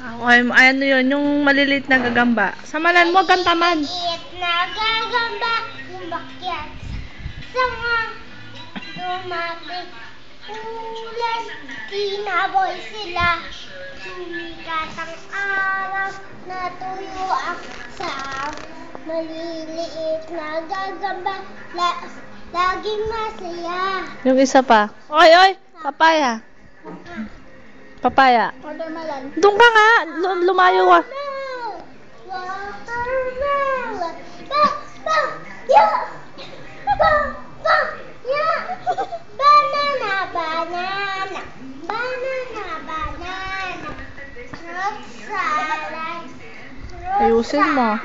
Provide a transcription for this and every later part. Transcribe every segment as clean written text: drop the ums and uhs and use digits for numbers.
Ano yun, yung maliliit na gagamba. Samalan mo, gantaman. Maliliit na gagamba, umakyat sa mga dumating ulan, kinaboy sila. Sumikat ang araw, natuyo ang saaw. Maliliit na gagamba, laging masaya. Yung isa pa. Oy, papaya. Papaya. Watermelon. Doon ka nga, lumayo ka. Watermelon. Banana, banana. Banana, banana. Fruit salad. Ayusin mo.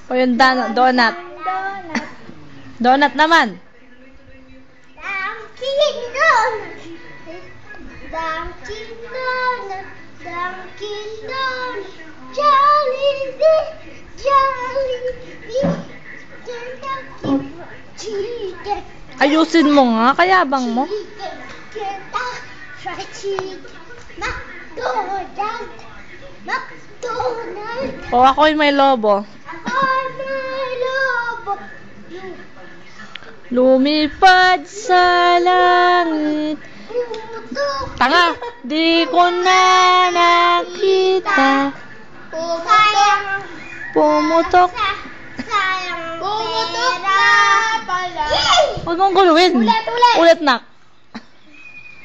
O yung donut. Donut. Donut naman. Dunkin' Donuts. Dunkin' Donuts. Dunkin' Donuts. Jollibee. Jollibee. Kentucky Chicken. Ayusin mo nga, kayabang mo. Kentucky Fried Chicken. McDonald's. McDonald's. O ako'y may lobo. Lumipad sa langit. Tanga, di ko na nakita. Pumutok. Pumutok na pala. Huwag mong guluhin. Ulit nak.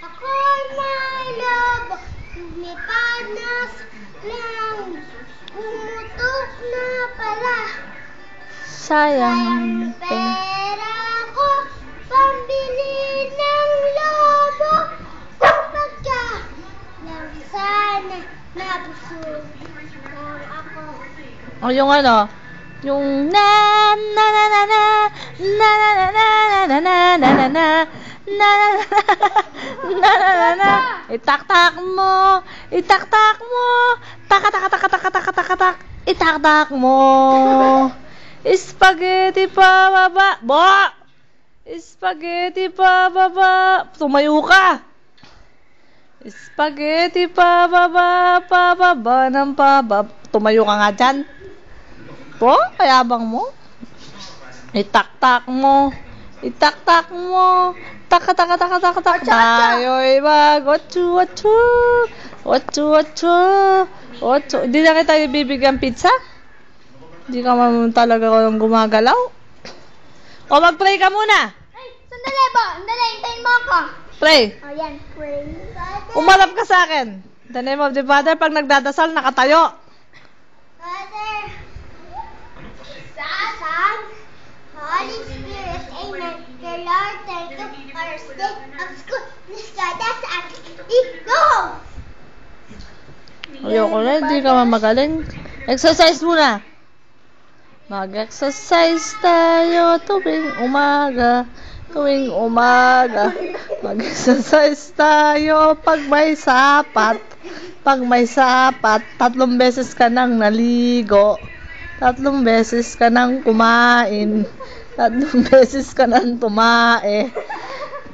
Ako'y may lobo. Lumipad na sa langit. Pumutok na pala. Sayang. Pera ko, pambili ng lobo. Pagka lang sana nabusog lang ako. O yung ano, yung na na na na na na na na na na na na na na na na na na. Itaktak mo, itaktak mo, taka taka taka taka taka taka tak, itaktak mo. Spaghetti pa baba, bo. Spaghetti pa baba, tumayo ka. Spaghetti pa baba ng pababa. Tumayo ka nga dyan. Po, kayabang mo. Itaktak mo. Itaktak mo. Taka taka taka taka taka. Tayo'y mag-otsu. Hindi na kita ibibigyan pizza? Hindi ka man talaga gumagalaw? O mag-pray ka muna. Ay, sandali ba? Sandali, hintayin mo ako. Pray. Ayan, pray. Umarap ka sa akin. In the name of the Father, pag nagdadasal, nakatayo. Father, Son, Holy Spirit, Amen. Dear Lord, thank you for our state of school. Please guide us and go! Ayoko na, hindi ka magaling. Exercise muna. Mag-exercise tayo tuwing umaga. Tuwing umaga. Mag-exercise tayo pag may sapat. Pag may sapat, 3 beses ka nang naligo. 3 beses ka nang kumain. 3 beses ka nang tumae.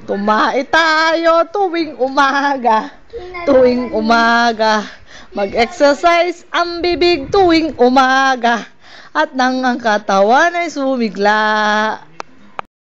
Tumae tayo tuwing umaga. Tuwing umaga. Mag-exercise ang bibig tuwing umaga. At nang ang katawan ay sumigla.